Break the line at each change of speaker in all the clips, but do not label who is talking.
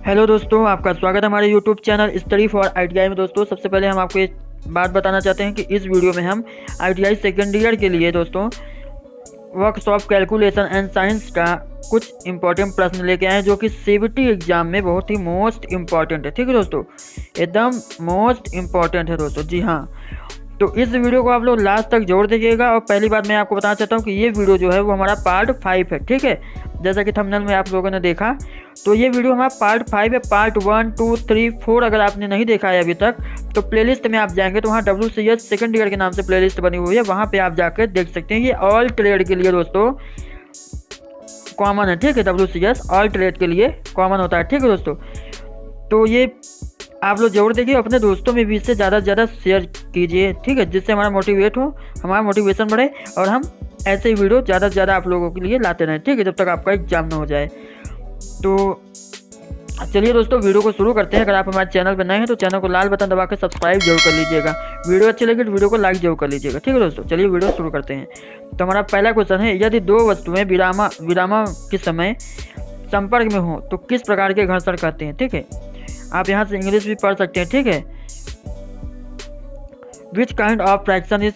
Hello दोस्तों, आपका स्वागत है हमारे YouTube channel study for ITI में। दोस्तों सबसे पहले हम आपको एक बात बताना चाहते हैं कि इस वीडियो में हम आईटीआई सेकेंड ईयर के लिए दोस्तों वर्कशॉप कैलकुलेशन एंड साइंस का कुछ इंपॉर्टेंट प्रश्न लेके आए हैं जो कि सीबीटी एग्जाम में बहुत ही मोस्ट इम्पॉर्टेंट है। ठीक है दोस्तों, एकदम मोस्ट इम्पॉर्टेंट है दोस्तों। जी हाँ, तो इस वीडियो को आप लोग लास्ट तक जोड़ देखिएगा। और पहली बात मैं आपको बताना चाहता हूँ कि ये वीडियो जो है वो हमारा पार्ट 5 है। ठीक है, जैसा कि थंबनेल में आप लोगों ने देखा, तो ये वीडियो हमारा पार्ट 5 है। पार्ट 1, 2, 3, 4 अगर आपने नहीं देखा है अभी तक तो प्लेलिस्ट में आप जाएंगे तो वहाँ WCS सेकंड ईयर के नाम से प्लेलिस्ट बनी हुई है, वहाँ पे आप जाकर देख सकते हैं। ये ऑल ट्रेड के लिए दोस्तों कॉमन है। ठीक है, WCS ऑल ट्रेड के लिए कॉमन होता है। ठीक है दोस्तों, तो ये आप लोग जरूर देखिए, अपने दोस्तों में भी इससे ज़्यादा से ज़्यादा शेयर कीजिए। ठीक है, जिससे हमारा मोटिवेट हो, हमारा मोटिवेशन बढ़े और हम ऐसे ही वीडियो ज़्यादा से ज़्यादा आप लोगों के लिए लाते रहें। ठीक है, जब तक आपका एग्जाम ना हो जाए। तो चलिए दोस्तों वीडियो को शुरू करते हैं। अगर आप हमारे चैनल पर नए हैं तो चैनल को लाल बटन दबा कर सब्सक्राइब जरूर कर लीजिएगा। वीडियो अच्छी लगी तो वीडियो को लाइक जरूर कर लीजिएगा। ठीक है दोस्तों, चलिए वीडियो शुरू करते हैं। तो हमारा पहला क्वेश्चन है, यदि दो वस्तुएं विराम के समय संपर्क में हो तो किस प्रकार के घर्षण कहते हैं। ठीक है, आप यहाँ से इंग्लिश भी पढ़ सकते हैं। ठीक है, which kind of friction is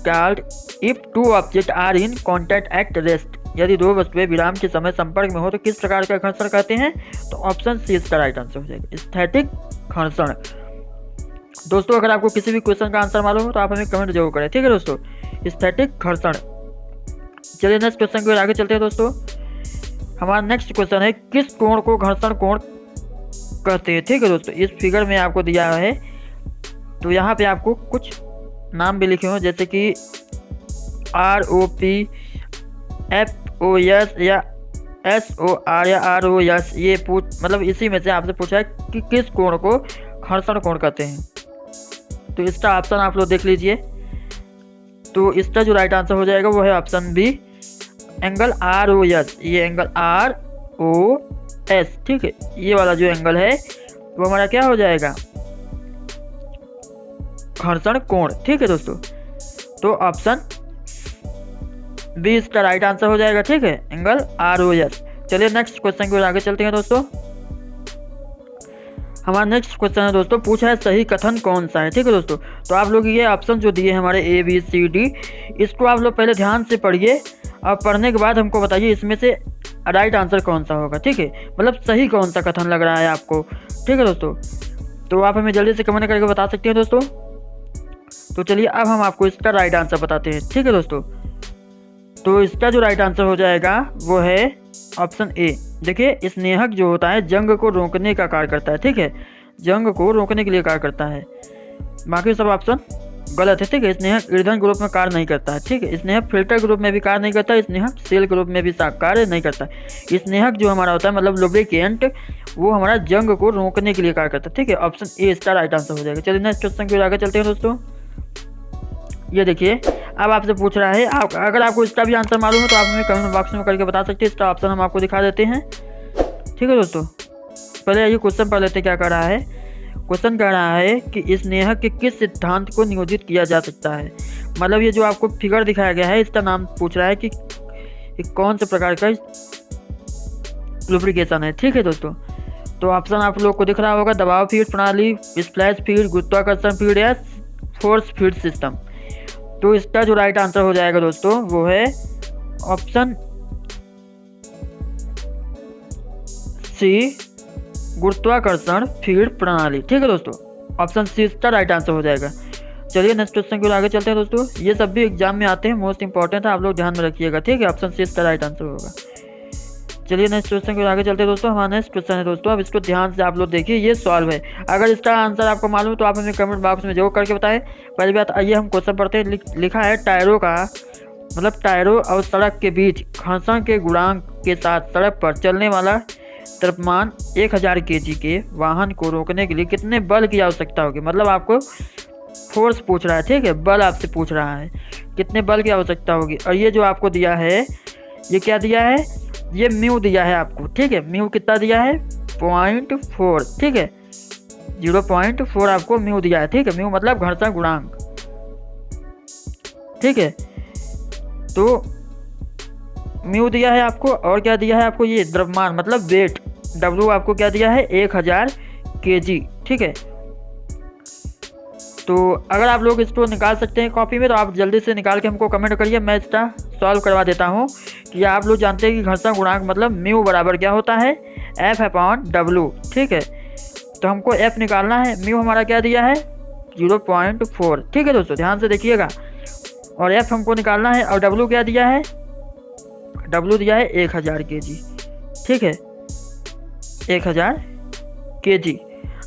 called if two object are in contact at rest. यदि दो वस्तुएं विराम के समय संपर्क में हो तो किस प्रकार का घर्षण कहते हैं। तो ऑप्शन सी इसका राइट आंसर हो जाएगा, स्थैतिक घर्षण। दोस्तों अगर आपको किसी भी क्वेश्चन का आंसर मालूम हो तो आप हमें कमेंट जरूर करें। ठीक है दोस्तों, स्थैतिक घर्षण। चलिए नेक्स्ट क्वेश्चन की ओर आगे चलते हैं। दोस्तों हमारा नेक्स्ट क्वेश्चन है, किस कोण को घर्षण कोण कहते हैं। ठीक है दोस्तों, इस फिगर में आपको दिया है, तो यहाँ पे आपको कुछ नाम भी लिखे हो जैसे कि ROP, FOS या SOR या ROS। ये मतलब इसी में से आपसे पूछा है कि किस कोण को घर्षण कोण कहते हैं। तो इसका ऑप्शन आप लोग देख लीजिए। तो इसका जो राइट आंसर हो जाएगा वो है ऑप्शन बी, एंगल ROS। ये एंगल ROS, ठीक है, ये वाला जो एंगल है वो हमारा क्या हो जाएगा, घर्षण कोण। ठीक है दोस्तों, तो ऑप्शन बी इसका राइट आंसर हो जाएगा। ठीक है, एंगल ROS। चलिए नेक्स्ट क्वेश्चन की ओर आगे चलते हैं। दोस्तों हमारा नेक्स्ट क्वेश्चन है दोस्तों, पूछा है सही कथन कौन सा है। ठीक है दोस्तों, तो आप लोग ये ऑप्शन जो दिए हमारे ABCD, इसको आप लोग पहले ध्यान से पढ़िए और पढ़ने के बाद हमको बताइए इसमें से राइट आंसर कौन सा होगा। ठीक है, मतलब सही कौन सा कथन लग रहा है आपको। ठीक है दोस्तों, तो आप हमें जल्दी से कमेंट करके बता सकते हैं दोस्तों। तो चलिए अब हम आपको इसका राइट आंसर बताते हैं। ठीक है दोस्तों, तो इसका जो राइट आंसर हो जाएगा वो है ऑप्शन ए। देखिए, स्नेहक जो होता है जंग को रोकने का कार्य करता है। ठीक है, जंग को रोकने के लिए कार्य करता है। बाकी सब ऑप्शन गलत है। ठीक है, स्नेहक ईंधन ग्रुप में कार्य नहीं करता है। ठीक है, स्नेहक फिल्टर ग्रुप में भी कार्य नहीं करता, स्नेहक सेल ग्रुप में भी कार्य नहीं करता। स्नेहक जो हमारा होता है मतलब लुब्रिकेंट, वो हमारा जंग को रोकने के लिए कार्य करता है। ठीक है, ऑप्शन ए इसका राइट आंसर हो जाएगा। चलिए नेक्स्ट क्वेश्चन की ओर आगे चलते हैं। दोस्तों ये देखिए, अब आपसे पूछ रहा है, अगर आपको इसका भी आंसर मालूम है तो आप हमें कमेंट बॉक्स में करके बता सकते हैं। इसका ऑप्शन हम आपको दिखा देते हैं। ठीक है दोस्तों, पहले ये क्वेश्चन पढ़ लेते क्या कर रहा है। क्वेश्चन कह रहा है कि स्नेहक के किस सिद्धांत को नियोजित किया जा सकता है। मतलब ये जो आपको फिगर दिखाया गया है इसका नाम पूछ रहा है कि कौन से प्रकार का लुब्रिकेशन है। ठीक है दोस्तों, तो ऑप्शन आप लोग को दिख रहा होगा, दबाव फीड प्रणाली, स्प्लैश फीड, गुरुत्वाकर्षण फीड या फोर्स फीड सिस्टम। तो इसका जो राइट आंसर हो जाएगा दोस्तों वो है ऑप्शन सी, गुरुत्वाकर्षण फीड प्रणाली। ठीक है दोस्तों, ऑप्शन सी इसका राइट आंसर हो जाएगा। चलिए नेक्स्ट क्वेश्चन की ओर आगे चलते हैं। दोस्तों ये सब भी एग्जाम में आते हैं, मोस्ट इंपॉर्टेंट है, आप लोग ध्यान में रखिएगा। ठीक है, ऑप्शन सी इसका राइट आंसर होगा। चलिए नेक्स्ट क्वेश्चन की ओर आगे चलते हैं। दोस्तों हमारा नेक्स्ट क्वेश्चन है दोस्तों, अब इसको ध्यान से आप लोग देखिए, ये सॉल्व है। अगर इसका आंसर आपको मालूम तो आप हमें कमेंट बॉक्स में जरूर करके बताएं। पहली बात आइए हम क्वेश्चन पढ़ते हैं। लिखा है, टायरों का मतलब टायरों और सड़क के बीच घर्षण के गुणांक के साथ सड़क पर चलने वाला द्रव्यमान 1000 kg के वाहन को रोकने के लिए कितने बल की आवश्यकता होगी। मतलब आपको फोर्स पूछ रहा है। ठीक है, बल आपसे पूछ रहा है कितने बल की आवश्यकता होगी। और ये जो आपको दिया है, ये क्या दिया है, ये म्यू दिया है आपको। ठीक है, म्यू कितना दिया है, 0.4। ठीक है, 0.4 आपको म्यू दिया है। ठीक है, म्यू मतलब घर्षण गुणांक। ठीक है, तो म्यू दिया है आपको, और क्या दिया है आपको, ये द्रव्यमान मतलब वेट। W आपको क्या दिया है 1000 kg, ठीक है। तो अगर आप लोग इसको निकाल सकते हैं कॉपी में तो आप जल्दी से निकाल के हमको कमेंट करिए, मैं इसका सॉल्व करवा देता हूँ। कि आप लोग जानते हैं कि घर्षण गुणांक मतलब म्यू बराबर क्या होता है F/W, ठीक है। तो हमको F निकालना है, म्यू हमारा क्या दिया है 0.4, ठीक है दोस्तों, ध्यान से देखिएगा। और F हमको निकालना है और W क्या दिया है, W दिया है 1000 kg, ठीक है, 1000 kg।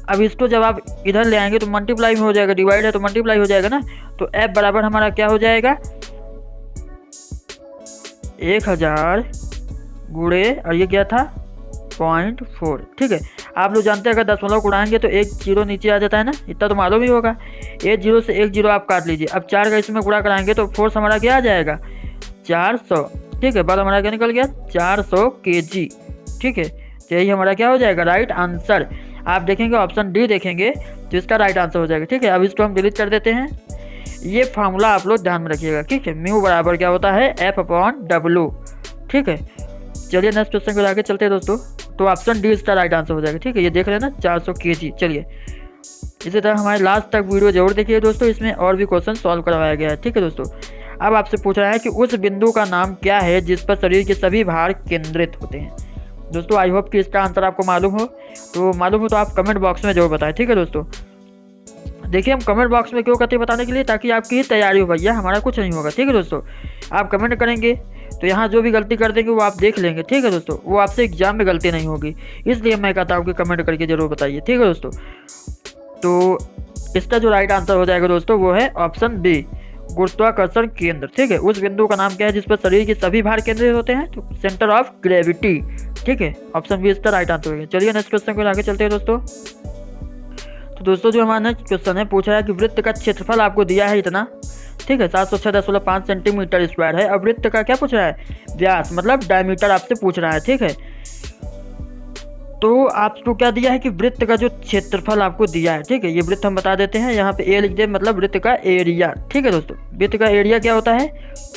अब इसको जब आप इधर ले आएंगे तो मल्टीप्लाई में हो जाएगा, डिवाइड है तो मल्टीप्लाई हो जाएगा ना। तो F बराबर हमारा क्या हो जाएगा 1000 गुणे और ये क्या था 0.4, ठीक है। आप लोग जानते हैं अगर दशमलव को उड़ाएंगे तो एक जीरो नीचे आ जाता है ना, इतना तो मालूम ही होगा। एक जीरो से एक जीरो आप काट लीजिए। अब 4 का इसमें गुणा कराएंगे तो फोर्स हमारा क्या आ जाएगा 400, ठीक है। बाद हमारा क्या निकल गया 400 kg, ठीक है। तो यही हमारा क्या हो जाएगा राइट आंसर। आप देखेंगे ऑप्शन डी देखेंगे तो इसका राइट आंसर हो जाएगा, ठीक है। अब इसको हम डिलीट कर देते हैं। ये फार्मूला आप लोग ध्यान में रखिएगा, ठीक है। म्यू बराबर क्या होता है F/W, ठीक है। चलिए नेक्स्ट क्वेश्चन को आगे चलते हैं दोस्तों। तो ऑप्शन डी इसका राइट आंसर हो जाएगा, ठीक है। ये देख रहे हैं ना 400 kg। चलिए इसी तरह हमारे लास्ट तक वीडियो जरूर देखिए दोस्तों, इसमें और भी क्वेश्चन सॉल्व करवाया गया है, ठीक है दोस्तों। अब आपसे पूछ रहा है कि उस बिंदु का नाम क्या है जिस पर शरीर के सभी भार केंद्रित होते हैं। दोस्तों आई होप कि इसका आंसर आपको मालूम हो, तो आप कमेंट बॉक्स में जरूर बताएं, ठीक है दोस्तों। देखिए हम कमेंट बॉक्स में क्यों करते हैं बताने के लिए, ताकि आपकी ही तैयारी हो भैया, हमारा कुछ नहीं होगा, ठीक है दोस्तों। आप कमेंट करेंगे तो यहाँ जो भी गलती कर देंगे वो आप देख लेंगे, ठीक है दोस्तों। वो आपसे एग्जाम में गलती नहीं होगी, इसलिए मैं कहता हूँ कि कमेंट करके जरूर बताइए, ठीक है दोस्तों। तो इसका जो राइट आंसर हो जाएगा दोस्तों वो है ऑप्शन बी गुरुत्वाकर्षण केंद्र, ठीक है। उस बिंदु का नाम क्या है जिस पर शरीर के सभी भार केंद्रित होते हैं, तो सेंटर ऑफ ग्रेविटी, ठीक है। ऑप्शन बी इसका राइट आंसर होगा। चलिए नेक्स्ट क्वेश्चन को आगे चलते हैं दोस्तों। तो दोस्तों जो हमारा नेक्स्ट क्वेश्चन है पूछा है कि वृत्त का क्षेत्रफल आपको दिया है इतना, ठीक है 706.5 सेंटीमीटर स्क्वायर है। और वृत्त का क्या पूछ रहा है व्यास मतलब डायमीटर आपसे पूछ रहा है, ठीक है। तो आपको क्या दिया है कि वृत्त का जो क्षेत्रफल आपको दिया है, ठीक है। ये वृत्त हम बता देते हैं, यहाँ पे ए लिख दे मतलब वृत्त का एरिया, ठीक है दोस्तों। वृत्त का एरिया क्या होता है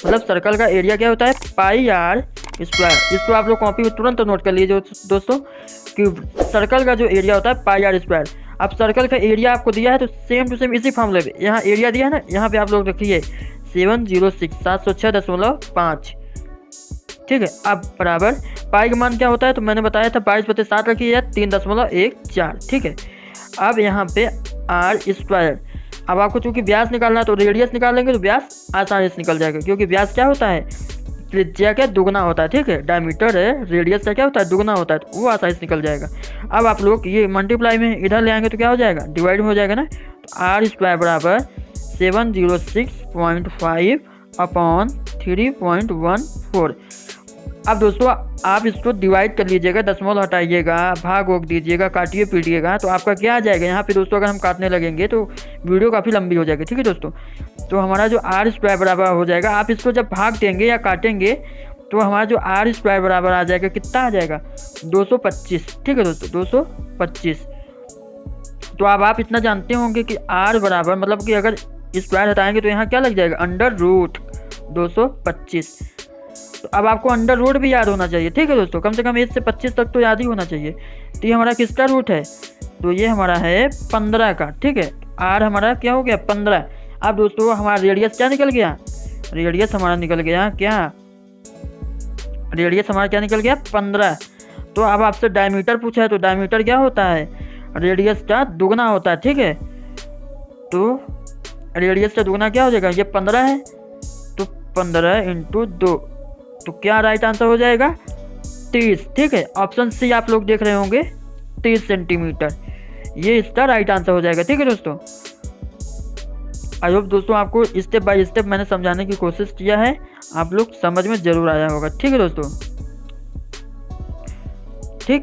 मतलब सर्कल का एरिया क्या होता है πr²। इसको आप लोग कॉपी में तुरंत नोट कर लीजिए दोस्तों कि सर्कल का जो एरिया होता है πr²। अब सर्कल का एरिया आपको दिया है तो सेम टू सेम इसी फॉर्मूले पे यहाँ एरिया दिया है ना, यहाँ पे आप लोग रखिए 706.5, ठीक है। अब बराबर पाई का मान क्या होता है तो मैंने बताया था 22/7 रखिए या 3.14, ठीक है। अब यहाँ पे r²। अब आपको चूंकि व्यास निकालना है तो रेडियस निकालेंगे तो व्यास आसानी से निकल जाएगा, क्योंकि व्यास क्या होता है त्रिज्या का दुगना होता है, ठीक है। डायमीटर है रेडियस का क्या होता है दुगना होता है, तो वो आसानी से निकल जाएगा। अब आप लोग ये मल्टीप्लाई में इधर ले आएंगे तो क्या हो जाएगा डिवाइड में हो जाएगा ना। तो r² बराबर 706.5/3.14। अब दोस्तों आप इसको डिवाइड कर लीजिएगा, दशमलव हटाइएगा, भाग वोग दीजिएगा, काटिए पीटिएगा, तो आपका क्या आ जाएगा यहाँ पे दोस्तों। अगर हम काटने लगेंगे तो वीडियो काफ़ी लंबी हो जाएगी, ठीक है दोस्तों। तो हमारा जो r² बराबर हो जाएगा, आप इसको जब भाग देंगे या काटेंगे तो हमारा जो r² बराबर आ जाएगा कितना आ जाएगा 225, ठीक है दोस्तों 225। तो अब आप इतना जानते होंगे कि r बराबर मतलब कि अगर स्क्वायर हटाएंगे तो यहाँ क्या लग जाएगा √225। तो अब आपको अंडर रूट भी याद होना चाहिए, ठीक है दोस्तों। कम से कम 1 से 25 तक तो याद ही होना चाहिए। तो ये हमारा किसका रूट है तो ये हमारा है 15 का, ठीक है। r हमारा क्या हो गया 15। अब दोस्तों हमारा रेडियस क्या निकल गया, रेडियस हमारा निकल गया क्या, रेडियस हमारा क्या निकल गया 15। तो अब आपसे डायमीटर पूछा है तो डायमीटर क्या होता है रेडियस का दुगना होता है, ठीक है। तो रेडियस का दुगना क्या हो जाएगा, ये 15 है तो 15 × 2, तो क्या राइट आंसर हो जाएगा 30, ठीक है। ऑप्शन सी आप लोग देख रहे होंगे 30 सेंटीमीटर, ये इसका राइट आंसर हो जाएगा, ठीक है दोस्तों। आई होप दोस्तों आपको स्टेप बाय स्टेप मैंने समझाने की कोशिश किया है, आप लोग समझ में जरूर आया होगा, ठीक है दोस्तों। ठीक,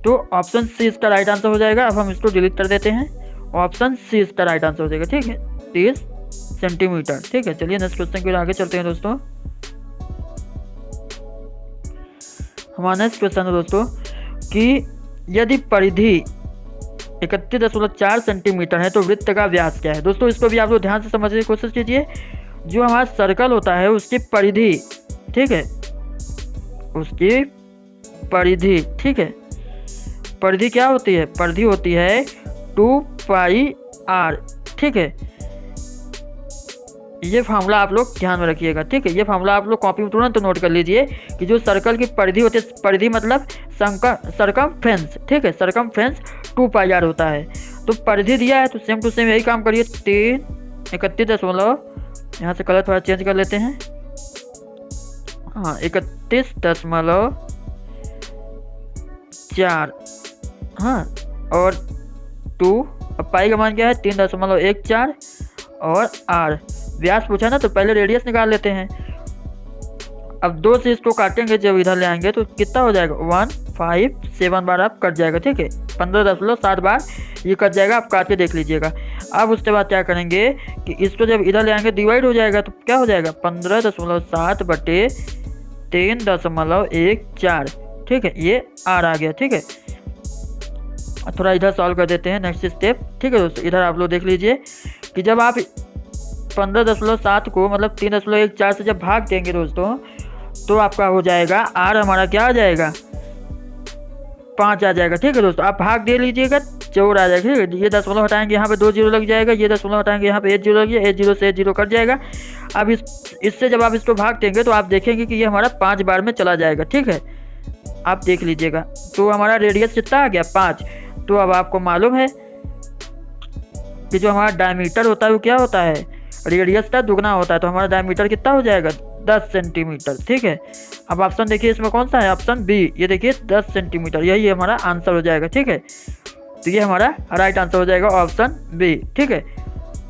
तो ऑप्शन सी इसका राइट आंसर हो जाएगा। अब हम इसको डिलीट कर देते हैं, ऑप्शन सी इसका राइट आंसर हो जाएगा, ठीक है 30 सेंटीमीटर, ठीक है। चलिए नेक्स्ट क्वेश्चन के आगे चलते हैं दोस्तों। हमारा नेक्स्ट क्वेश्चन है दोस्तों कि यदि परिधि 31.4 सेंटीमीटर है तो वृत्त का व्यास क्या है। दोस्तों इसको भी आप लोग ध्यान से समझने की कोशिश कीजिए। जो हमारा सर्कल होता है उसकी परिधि, ठीक है, उसकी परिधि, ठीक है, परिधि क्या होती है? परिधि होती है 2 पाई आर। ठीक है, ये फार्मूला आप लोग ध्यान में रखिएगा। ठीक है, ये फार्मूला आप लोग कॉपी में तुरंत नोट कर लीजिए कि जो सर्कल की परिधि होती है, परिधि मतलब सरकमफ्रेंस। ठीक है, सरकमफ्रेंस 2 पाई आर होता है। तो परिधि दिया है तो सेम टू सेम यही काम करिए। 331 यहाँ से कलर थोड़ा चेंज कर लेते हैं। हाँ, 31.4। हाँ, और 2, अब पाई का मान क्या है? 3.14 और आर व्यास पूछा ना, तो पहले रेडियस निकाल लेते हैं। अब 2 से इसको काटेंगे, जब इधर ले आएंगे तो कितना हो जाएगा? 157 बार आप कट जाएगा। ठीक है, 15.7 बार ये कट जाएगा, आप काट के देख लीजिएगा। अब उसके बाद क्या करेंगे कि इसको जब इधर ले आएंगे डिवाइड हो जाएगा, तो क्या हो जाएगा? 15.7 बटे 3.14। ठीक है, ये आर आ गया। ठीक है, थोड़ा इधर सॉल्व कर देते हैं नेक्स्ट स्टेप। ठीक है दोस्तों, इधर आप लोग देख लीजिए कि जब आप 15.7 को मतलब 3.14 से जब भाग देंगे दोस्तों, तो आपका हो जाएगा आर हमारा क्या आ जाएगा? 5 आ जाएगा। ठीक है दोस्तों, आप भाग दे लीजिएगा, 4 आ जाएगा। ठीक है, ये दशमलव हटाएंगे, यहाँ पे 2 जीरो लग जाएगा। ये दशमलव हटाएंगे, यहाँ पे 8 जीरो लग जाएगा। 8 जीरो से 8 जीरो कट जाएगा। अब इससे जब आप इसको भाग देंगे तो आप देखेंगे कि ये हमारा 5 बार में चला जाएगा। ठीक है, आप देख लीजिएगा। तो हमारा रेडियस कितना आ गया? 5। तो अब आपको मालूम है कि जो हमारा डायमीटर होता है वो क्या होता है? रेडियस का दुगना होता है। तो हमारा डायमीटर कितना हो जाएगा? 10 सेंटीमीटर। ठीक है, अब ऑप्शन देखिए इसमें कौन सा है? Option B. ये देखिए 10 सेंटीमीटर, यही हमारा आंसर हो जाएगा। ठीक है, तो ये हमारा राइट आंसर हो जाएगा ऑप्शन बी। ठीक है,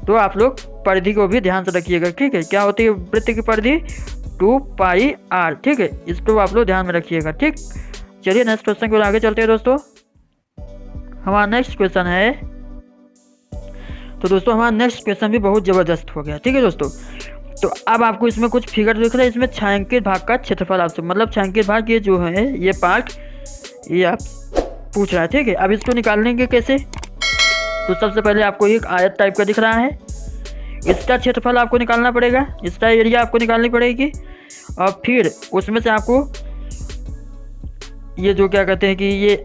तो आप लोग परिधि को भी ध्यान से रखिएगा। ठीक है, क्या होती है वृत्त की परिधि? 2 पाई आर। ठीक है, इसको आप लोग ध्यान में रखिएगा। ठीक, चलिए नेक्स्ट क्वेश्चन की ओर आगे चलते हैं दोस्तों। हमारा नेक्स्ट क्वेश्चन है, तो दोस्तों हमारा नेक्स्ट क्वेश्चन भी बहुत ज़बरदस्त हो गया। ठीक है दोस्तों, तो अब आपको इसमें कुछ फिगर दिख रहा है। इसमें छायांकित भाग का क्षेत्रफल आपसे, मतलब छायांकित भाग ये जो है ये पार्ट, ये आप पूछ रहा है। ठीक है, अब इसको निकालेंगे कैसे? तो सबसे पहले आपको एक आयत टाइप का दिख रहा है, इसका क्षेत्रफल आपको निकालना पड़ेगा, इसका एरिया आपको निकालनी पड़ेगी। और फिर उसमें से आपको ये जो क्या कहते हैं कि ये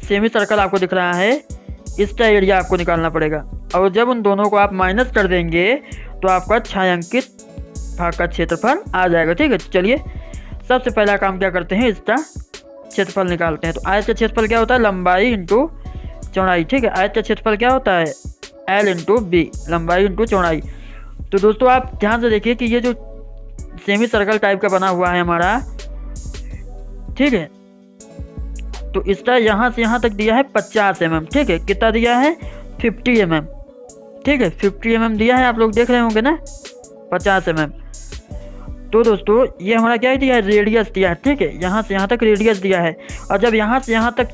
सेमी सर्कल आपको दिख रहा है, इसका एरिया आपको निकालना पड़ेगा। और जब उन दोनों को आप माइनस कर देंगे तो आपका छायांकित भाग का क्षेत्रफल आ जाएगा। ठीक है, चलिए सबसे पहला काम क्या करते हैं, इसका क्षेत्रफल निकालते हैं। तो आयत का क्षेत्रफल क्या होता है? लंबाई इंटू चौड़ाई। ठीक है, आयत का क्षेत्रफल क्या होता है? L इंटू बी, लंबाई इंटू चौड़ाई। तो दोस्तों आप ध्यान से देखिए कि ये जो सेमी सर्कल टाइप का बना हुआ है हमारा, ठीक है, तो इसका यहाँ से यहाँ तक दिया है 50 mm। ठीक है, कितना दिया है? 50 mm। ठीक है, 50 mm दिया है, आप लोग देख रहे होंगे ना, 50 mm। तो दोस्तों ये हमारा क्या दिया है? रेडियस दिया है। ठीक है, यहाँ से यहाँ तक रेडियस दिया है। और जब यहाँ से यहाँ तक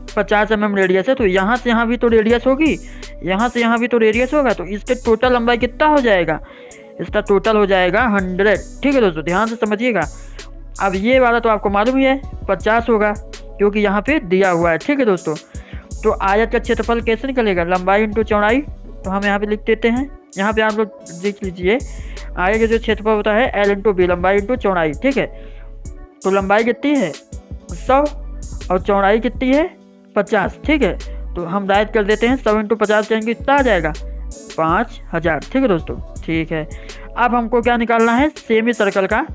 50 mm रेडियस है, तो यहाँ से यहाँ भी तो रेडियस होगी, यहाँ से यहाँ भी तो रेडियस होगा। तो इसके टोटल लंबाई कितना हो जाएगा? इसका टोटल हो जाएगा 100। ठीक है दोस्तों, ध्यान से समझिएगा। अब ये वाला तो आपको मालूम ही है 50 होगा, क्योंकि यहाँ पे दिया हुआ है। ठीक है दोस्तों, तो आयत का क्षेत्रफल कैसे निकलेगा? लंबाई इंटू चौड़ाई। तो हम यहाँ पे लिख देते हैं, यहाँ पे आप लोग देख लीजिए, आयत का जो क्षेत्रफल होता है L इंटू बी, लंबाई इंटू चौड़ाई। ठीक है, तो लंबाई कितनी है? 100 और चौड़ाई कितनी है? 50। ठीक है, तो हम डायरेक्ट कर देते हैं, 100 इंटू 50 करेंगे कितना आ जाएगा? 5000। ठीक है दोस्तों, ठीक है। अब हमको क्या निकालना है? सेमी सर्कल का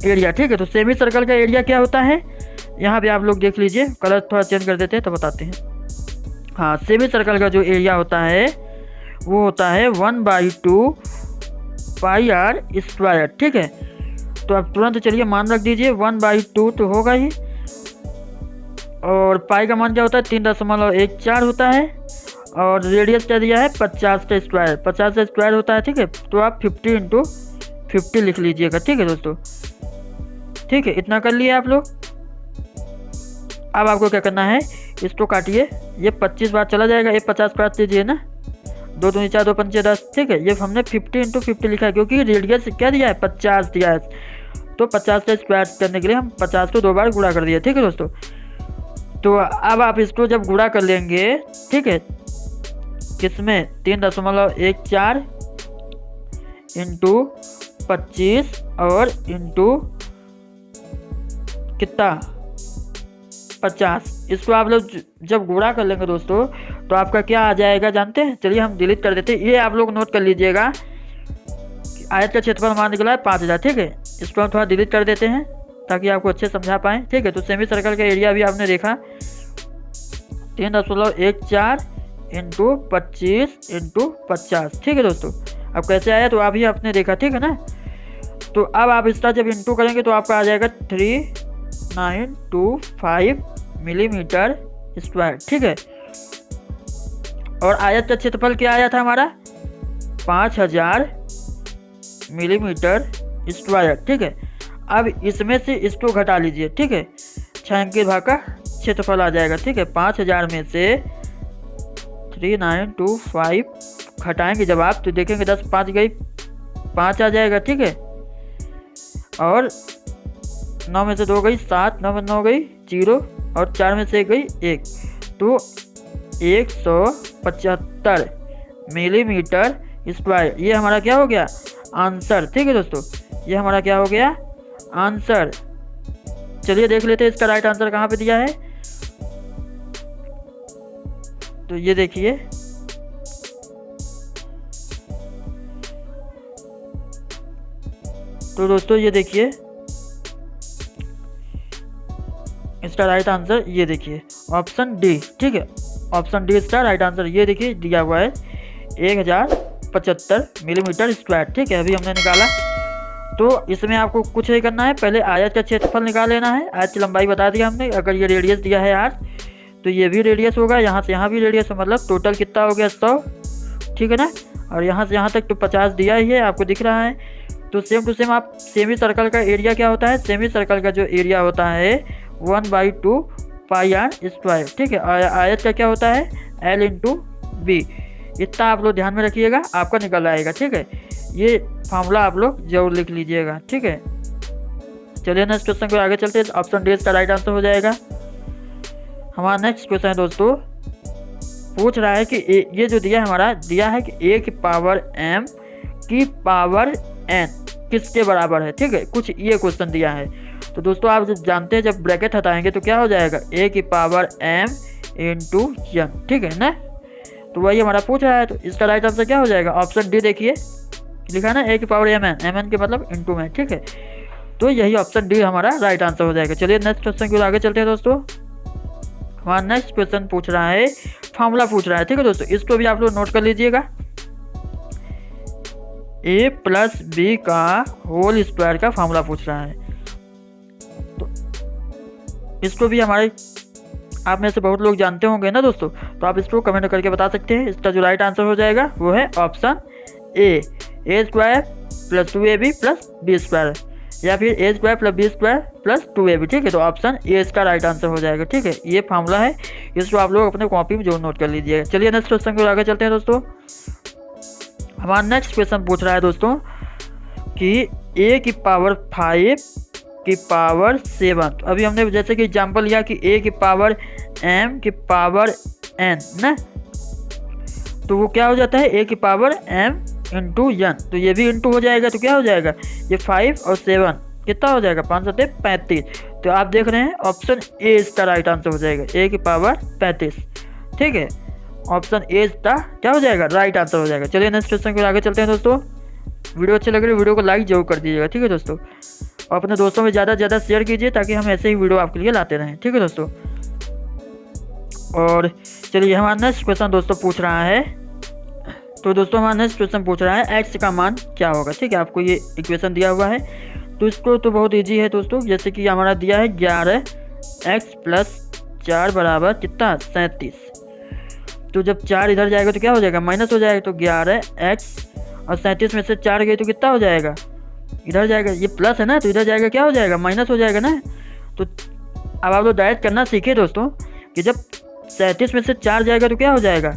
एरिया। ठीक है, तो सेमी सर्कल का एरिया क्या होता है? यहाँ पे आप लोग देख लीजिए, कलर थोड़ा चेंज कर देते हैं तो बताते हैं। हाँ, सेमी सर्कल का जो एरिया होता है वो होता है 1/2 पाई आर स्क्वायर। ठीक है, तो आप तुरंत चलिए मान रख दीजिए, 1/2 तो होगा ही, और पाई का मान क्या होता है? 3.14 होता है, और रेडियस क्या दिया है? 50 का स्क्वायर, 50 का स्क्वायर होता है। ठीक है, तो आप 50 इंटू 50 लिख लीजिएगा। ठीक है दोस्तों, ठीक है, इतना कर लिए आप लोग। अब आपको क्या करना है, इसको काटिए, ये 25 बार चला जाएगा, ये 50 काट दीजिए ना, 2 दूनी 4, 2 पंचे 10। ठीक है, ये हमने 50 इंटू 50 लिखा है, क्योंकि रेडियस क्या दिया है? 50 दिया है। तो 50 का स्क्वायर करने के लिए हम 50 को 2 बार गुणा कर दिया। ठीक है दोस्तों, तो अब आप इसको जब गुणा कर लेंगे, ठीक है, किसमें? 3.14 इंटू 25 और इंटू कितना? 50, इसको आप लोग जब गुणा कर लेंगे दोस्तों तो आपका क्या आ जाएगा जानते हैं? चलिए हम डिलीट कर देते हैं। ये आप लोग नोट कर लीजिएगा, आयत का क्षेत्रफल हमारा निकला है 5000। ठीक है, इसको हम थोड़ा डिलीट कर देते हैं ताकि आपको अच्छे समझा पाएँ। ठीक है, तो सेमी सर्कल का एरिया भी आपने देखा 3.14 इंटू 25 इंटू 50। ठीक है दोस्तों, अब कैसे आया तो अभी आपने देखा। ठीक है ना, तो अब आप इसका जब इंटू करेंगे तो आपका आ जाएगा 3925 मिलीमीटर स्क्वायर। ठीक है, और आयत का क्षेत्रफल क्या आया था हमारा? 5000 मिलीमीटर स्क्वायर। ठीक है, अब इसमें से इसको घटा लीजिए। ठीक है, 6 अंकीय भाग का क्षेत्रफल आ जाएगा। ठीक है, 5000 में से 3925 घटाएंगे जब आप तो देखेंगे 10 5 गई 5 आ जाएगा। ठीक है, और 9 में से 2 गई 7, 9 में 9 गई 0 और 4 में से 1 गई 1, तो 175 मिलीमीटर स्क्वायर। ये हमारा क्या हो गया? आंसर। ठीक है दोस्तों, ये हमारा क्या हो गया? आंसर। चलिए देख लेते हैं इसका राइट आंसर कहाँ पे दिया है। तो ये देखिए, तो दोस्तों ये देखिए इसका राइट आंसर ये देखिए ऑप्शन डी। ठीक है, ऑप्शन डी इसका राइट आंसर ये देखिए दिया हुआ है 1075 मिलीमीटर स्क्वायर। ठीक है, अभी हमने निकाला। तो इसमें आपको कुछ नहीं करना है, पहले आयत का क्षेत्रफल निकाल लेना है। आयत की लंबाई बता दिया हमने, अगर ये रेडियस दिया है 8 तो ये भी रेडियस होगा, यहाँ से यहाँ भी रेडियस है, मतलब टोटल कितना हो गया 100। ठीक है ना, और यहाँ से यहाँ तक तो 50 दिया ही है, आपको दिख रहा है। तो सेम टू सेम आप सेमी सर्कल का एरिया क्या होता है? सेमी सर्कल का जो एरिया होता है 1/2 पाई आर स्क्वायर। ठीक है, आयत का क्या होता है? L into B. इतना आप लोग ध्यान में रखिएगा, आपका निकल आएगा। ठीक है, ये फार्मूला आप लोग जरूर लिख लीजिएगा। ठीक है, चलिए नेक्स्ट क्वेश्चन को आगे चलते हैं। ऑप्शन डी इसका राइट आंसर हो जाएगा। हमारा नेक्स्ट क्वेश्चन है दोस्तों, पूछ रहा है कि ये जो दिया हमारा दिया है कि a की पावर m की पावर n किसके बराबर है। ठीक है, कुछ ये क्वेश्चन दिया है। तो दोस्तों आप जब जानते हैं जब ब्रैकेट हटाएंगे तो क्या हो जाएगा? a की पावर m इंटू n। ठीक है ना, तो वही हमारा पूछ रहा है। तो इसका राइट आंसर क्या हो जाएगा? ऑप्शन डी देखिए लिखा है ना, a की पावर mn के मतलब इंटू में। ठीक है, तो यही ऑप्शन डी हमारा राइट आंसर हो जाएगा। चलिए नेक्स्ट क्वेश्चन की ओर आगे चलते हैं दोस्तों। हमारा नेक्स्ट क्वेश्चन पूछ रहा है, फार्मूला पूछ रहा है। ठीक है दोस्तों, इसको भी आप लोग नोट कर लीजिएगा। a प्लस बी का होल स्क्वायर का फार्मूला पूछ रहा है। तो इसको भी हमारे आप में से बहुत लोग जानते होंगे ना दोस्तों, तो आप इसको कमेंट करके बता सकते हैं। इसका जो राइट आंसर हो जाएगा वो है option A square plus 2ab plus B square, या फिर a square plus B square plus 2ab। ठीक है, तो ऑप्शन ए इसका राइट आंसर हो जाएगा। ठीक है, ये फार्मूला है, इसको आप लोग अपने कॉपी में जो नोट कर लीजिएगा। चलिए नेक्स्ट क्वेश्चन को आगे चलते हैं दोस्तों। हमारा नेक्स्ट क्वेश्चन पूछ रहा है दोस्तों कि a की पावर 5 की पावर 7। तो अभी हमने जैसे कि एग्जाम्पल लिया कि a की पावर m की पावर n ना, तो वो क्या हो जाता है? a की पावर m इंटू n। तो ये भी इंटू हो जाएगा, तो क्या हो जाएगा? ये 5 और 7 कितना हो जाएगा? 5 7 35। तो आप देख रहे हैं ऑप्शन ए इसका राइट आंसर हो जाएगा, a की पावर 35। ठीक है, ऑप्शन ए इसका क्या हो जाएगा? राइट आंसर हो जाएगा। चलिए नेक्स्ट क्वेश्चन को आगे चलते हैं दोस्तों। वीडियो अच्छी लग रही है वीडियो को लाइक जरूर कर दीजिएगा। ठीक है दोस्तों, और अपने दोस्तों में ज़्यादा से ज़्यादा शेयर कीजिए ताकि हम ऐसे ही वीडियो आपके लिए लाते रहें। ठीक है दोस्तों, और चलिए हमारा नेक्स्ट क्वेश्चन दोस्तों पूछ रहा है। तो दोस्तों हमारा नेक्स्ट क्वेश्चन पूछ रहा है x का मान क्या होगा। ठीक है, आपको ये इक्वेशन दिया हुआ है, तो इसको तो बहुत इजी है दोस्तों। जैसे कि हमारा दिया है 11x प्लस 4 बराबर कितना? 37। तो जब 4 इधर जाएगा तो क्या हो जाएगा? माइनस हो जाएगा। तो 11x और 37 में से 4 गए तो कितना हो जाएगा? इधर जाएगा, ये प्लस है ना, तो इधर जाएगा क्या हो जाएगा? माइनस हो जाएगा ना। तो अब आप लोग डायरेक्ट करना सीखे दोस्तों कि जब 37 में से 4 जाएगा तो क्या हो जाएगा?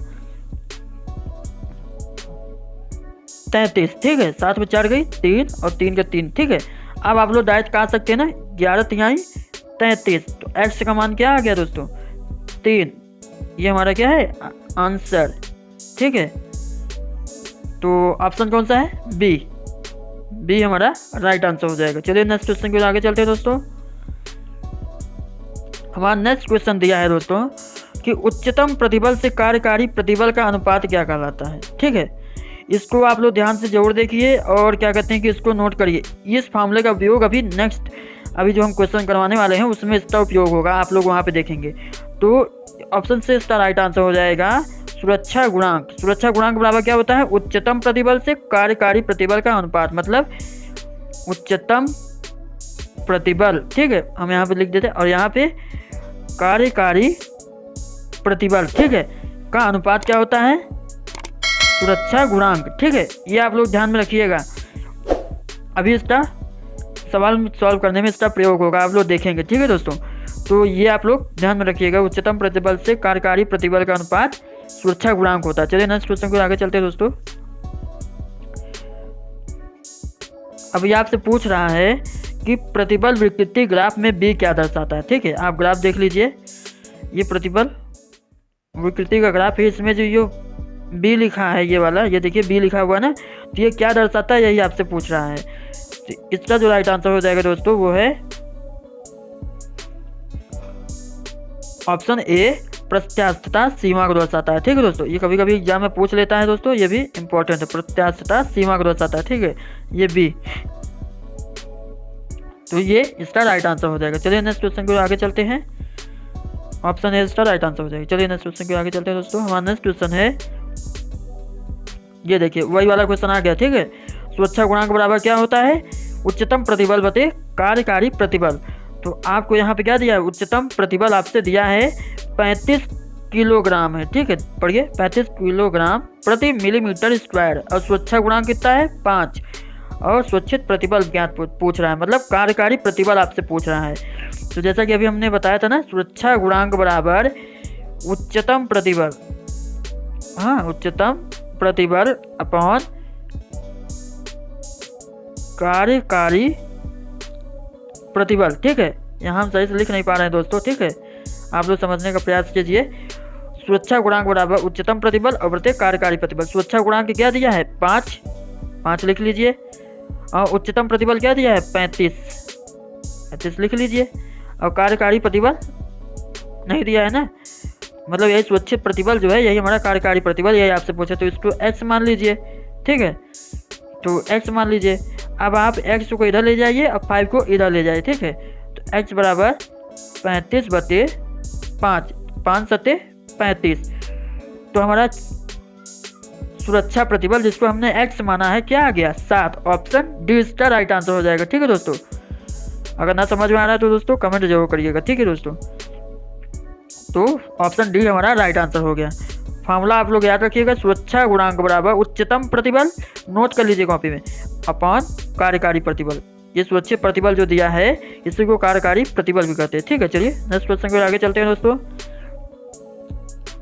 33। ठीक है, 7 में 4 गई 3 और 3 का 3। ठीक है, अब आप लोग डायरेक्ट काट सकते हैं ना, 11 तिहाई 33। तो x का मान क्या आ गया दोस्तों? 3। ये हमारा क्या है? आंसर। ठीक है, तो ऑप्शन कौन सा है? बी हमारा राइट आंसर हो जाएगा। चलिए नेक्स्ट क्वेश्चन की ओर आगे चलते हैं दोस्तों। हमारा नेक्स्ट क्वेश्चन दिया है दोस्तों कि उच्चतम प्रतिबल से कार्यकारी प्रतिबल का अनुपात क्या कहलाता है। ठीक है, इसको आप लोग ध्यान से जरूर देखिए और क्या कहते हैं कि इसको नोट करिए। इस फार्मूले का उपयोग अभी जो हम क्वेश्चन करवाने वाले हैं उसमें इसका उपयोग होगा, आप लोग वहाँ पे देखेंगे। तो ऑप्शन से इसका राइट आंसर हो जाएगा सुरक्षा गुणांक। सुरक्षा गुणांक बराबर क्या होता है, उच्चतम प्रतिबल से कार्यकारी प्रतिबल का अनुपात, मतलब उच्चतम प्रतिबल, ठीक है, हम यहाँ पे लिख देते हैं, और यहाँ पे कार्यकारी प्रतिबल, ठीक है, का अनुपात क्या होता है, सुरक्षा गुणांक। ठीक है, ये आप लोग ध्यान में रखिएगा। अभी इसका सवाल सॉल्व करने में इसका प्रयोग होगा, आप लोग देखेंगे। ठीक है दोस्तों, तो ये आप लोग ध्यान में रखिएगा, उच्चतम प्रतिबल से कार्यकारी प्रतिबल का अनुपात सुरक्षा गुणांक होता है। चलिए नेक्स्ट क्वेश्चन को आगे चलते हैं दोस्तों। अभी आपसे पूछ रहा है कि प्रतिबल विकृति ग्राफ में बी क्या दर्शाता है। ठीक है, आप ग्राफ देख लीजिए, ये प्रतिबल विकृति का ग्राफ है, इसमें जो बी लिखा है ये वाला, ये देखिए बी लिखा हुआ ना, तो ये क्या दर्शाता है यही आपसे पूछ रहा है। तो इसका जो राइट आंसर हो जाएगा दोस्तों वो है ऑप्शन ए, प्रत्यास्थता सीमा को दर्शाता है। ठीक है दोस्तों, ये कभी कभी एग्जाम में पूछ लेता है दोस्तों, ये भी इंपॉर्टेंट है, प्रत्यास्थता सीमा को दर्शाता है। ठीक है, ये बी, तो ये इसका राइट आंसर हो जाएगा। चलिए नेक्स्ट क्वेश्चन को आगे चलते हैं, ऑप्शन ए इसका राइट आंसर हो जाएगा। चलिए नेक्स्ट क्वेश्चन को आगे चलते हैं दोस्तों। हमारा नेक्स्ट क्वेश्चन है, ये देखिए वही वाला क्वेश्चन आ गया। ठीक है, सुरक्षा गुणांक बराबर क्या होता है, उच्चतम प्रतिबल बटे कार्यकारी प्रतिबल। तो आपको यहाँ पे क्या दिया है, उच्चतम प्रतिबल आपसे दिया है 35 किलोग्राम है। ठीक है, पढ़िए 35 किलोग्राम प्रति मिलीमीटर स्क्वायर, और सुरक्षा गुणांक कितना है 5, और स्वच्छित प्रतिबल ज्ञात पूछ रहा है, मतलब कार्यकारी प्रतिबल आपसे पूछ रहा है। तो जैसा कि अभी हमने बताया था ना, सुरक्षा गुणांक बराबर उच्चतम प्रतिबल, हाँ उच्चतम प्रतिबल अपॉन कार्यकारी प्रतिबल। ठीक है, यहाँ हम सही से लिख नहीं पा रहे हैं दोस्तों। ठीक है, आप लोग समझने का प्रयास कीजिए। सुरक्षा गुणांक बराबर उच्चतम प्रतिबल और बटे कार्यकारी प्रतिबल। सुरक्षा गुणांक क्या दिया है 5 लिख लीजिए, और उच्चतम प्रतिबल क्या दिया है 35 लिख लीजिए, और कार्यकारी प्रतिबल नहीं दिया है ना, मतलब यही स्वच्छित प्रतिबल जो है यही हमारा कार्यकारी प्रतिबल, यही आपसे पूछे, तो इसको x मान लीजिए। ठीक है, तो x मान लीजिए। अब आप x को इधर ले जाइए और 5 को इधर ले जाइए। ठीक है, तो x बराबर 35 बटे 5, 5 सते 35, तो हमारा सुरक्षा प्रतिबल जिसको हमने x माना है क्या आ गया 7। ऑप्शन डी इसका राइट आंसर हो जाएगा। ठीक है दोस्तों, अगर ना समझ में आ रहा है तो दोस्तों कमेंट जरूर करिएगा। ठीक है दोस्तों, तो ऑप्शन डी हमारा राइट आंसर हो गया। फार्मूला आप लोग याद रखिएगा, सुरक्षा गुणांक बराबर उच्चतम प्रतिबल, नोट कर लीजिए कॉपी में, अपॉन कार्यकारी प्रतिबल। ये सुरक्षित प्रतिबल जो दिया है इसी को कार्यकारी प्रतिबल भी कहते हैं। ठीक है, चलिए नेक्स्ट क्वेश्चन को आगे चलते हैं दोस्तों।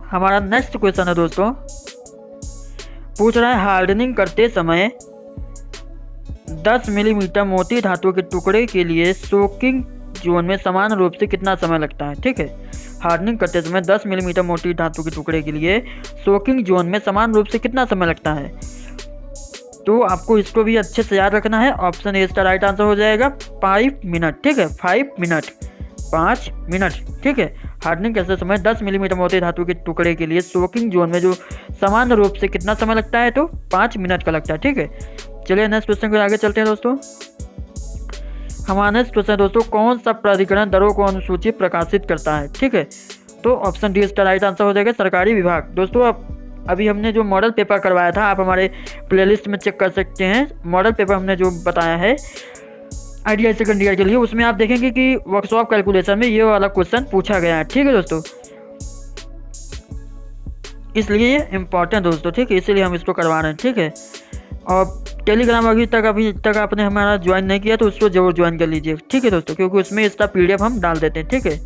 हमारा नेक्स्ट क्वेश्चन है दोस्तों, पूछ रहा है हार्डनिंग करते समय 10 मिलीमीटर मोटी धातु के टुकड़े के लिए सोकिंग जोन में समान रूप से कितना समय लगता है। ठीक है, हार्डनिंग करते समय 10 मिलीमीटर मोटी धातु के टुकड़े के लिए सोकिंग जोन में समान रूप से कितना समय लगता है। तो आपको इसको भी अच्छे से याद रखना है। ऑप्शन ए इसका राइट आंसर हो जाएगा 5 मिनट। ठीक है, 5 मिनट। ठीक है, हार्डनिंग करते समय 10 मिलीमीटर मोटे धातु के टुकड़े के लिए सोकिंग जोन में जो समान रूप से कितना समय लगता है, तो 5 मिनट का लगता है। ठीक है, चलिए नेक्स्ट क्वेश्चन को आगे चलते हैं दोस्तों। हमारा नेक्स्ट क्वेश्चन दोस्तों, कौन सा प्राधिकरण दरों को अनुसूची प्रकाशित करता है। ठीक है, तो ऑप्शन डी इसका राइट आंसर हो जाएगा सरकारी विभाग। दोस्तों अभी हमने जो मॉडल पेपर करवाया था, आप हमारे प्लेलिस्ट में चेक कर सकते हैं। मॉडल पेपर हमने जो बताया है ITI सेकंड ईयर के लिए, उसमें आप देखेंगे कि वर्कशॉप कैलकुलेशन में ये वाला क्वेश्चन पूछा गया है। ठीक है दोस्तों, इसलिए ये इम्पॉर्टेंट दोस्तों। ठीक है, इसीलिए हम इसको करवा रहे हैं। ठीक है, और टेलीग्राम अभी तक आपने हमारा ज्वाइन नहीं किया तो उसको जरूर ज्वाइन कर लीजिए। ठीक है दोस्तों, क्योंकि उसमें इसका PDF हम डाल देते हैं। ठीक है,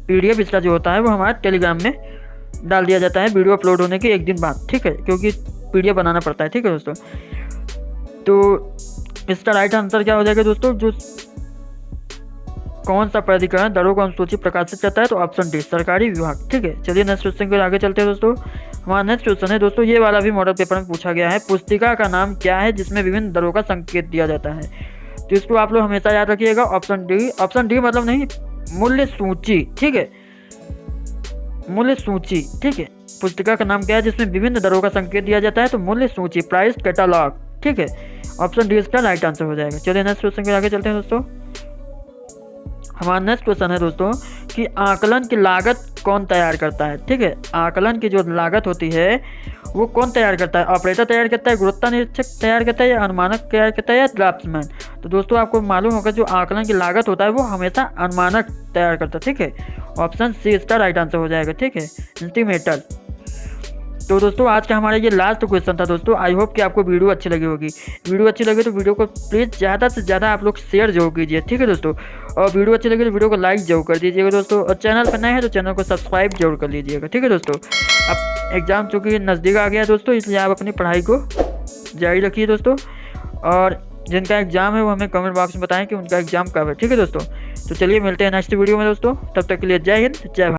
PDF इसका जो होता है वो हमारा टेलीग्राम में डाल दिया जाता है वीडियो अपलोड होने के एक दिन बाद। ठीक है, क्योंकि PDF बनाना पड़ता है। ठीक है दोस्तों, तो इसका राइट आंसर क्या हो जाएगा दोस्तों, जो कौन सा प्राधिकरण दरों को अनुसूची प्रकाशित करता है, तो ऑप्शन डी सरकारी विभाग। ठीक है, चलिए नेक्स्ट क्वेश्चन को आगे चलते हैं दोस्तों। हमारा नेक्स्ट क्वेश्चन है दोस्तों, ये वाला भी मॉडल पेपर में पूछा गया है, पुस्तिका का नाम क्या है जिसमें विभिन्न दरों का संकेत दिया जाता है। तो इसको आप लोग हमेशा याद रखिएगा, ऑप्शन डी मतलब नहीं, मूल्य सूची, ठीक है, मूल्य सूची, ठीक है। पुस्तिका का नाम क्या है जिसमें विभिन्न दरों का संकेत दिया जाता है, तो मूल्य सूची, प्राइस कैटालॉग, ठीक है। ऑप्शन डी इसका राइट आंसर हो जाएगा। चलिए नेक्स्ट क्वेश्चन के आगे चलते हैं दोस्तों। हमारा नेक्स्ट क्वेश्चन है दोस्तों कि आकलन की लागत कौन तैयार करता है, ठीक है। आकलन की जो लागत होती है वो कौन तैयार करता है? ऑपरेटर तैयार करता है, गुणवत्ता निरीक्षक तैयार करता है, या अनुमानक तैयार करता है, या ड्राफ्ट्समैन? तो दोस्तों आपको मालूम होगा जो आकलन की लागत होता है वो हमेशा अनुमानक तैयार करता है, ठीक है। ऑप्शन सी इसका राइट आंसर हो जाएगा, ठीक है, एस्टिमेटर। तो दोस्तों आज का हमारा ये लास्ट क्वेश्चन था दोस्तों। आई होप कि आपको वीडियो अच्छी लगी होगी। वीडियो अच्छी लगी तो वीडियो को प्लीज़ ज़्यादा से ज़्यादा आप लोग शेयर जरूर कीजिए, ठीक है दोस्तों। और वीडियो अच्छी लगी तो वीडियो को लाइक जरूर कर दीजिएगा दोस्तों। और चैनल पर नए हैं तो चैनल को सब्सक्राइब जरूर कर लीजिएगा, ठीक है दोस्तों। अब एग्ज़ाम चूँकि नज़दीक आ गया है दोस्तों, इसलिए आप अपनी पढ़ाई को जारी रखिए दोस्तों। और जिनका एग्ज़ाम है वो हमें कमेंट बॉक्स में बताएं कि उनका एग्ज़ाम कब है, ठीक है दोस्तों। तो चलिए मिलते हैं नेक्स्ट वीडियो में दोस्तों। तब तक के लिए जय हिंद, जय भारत।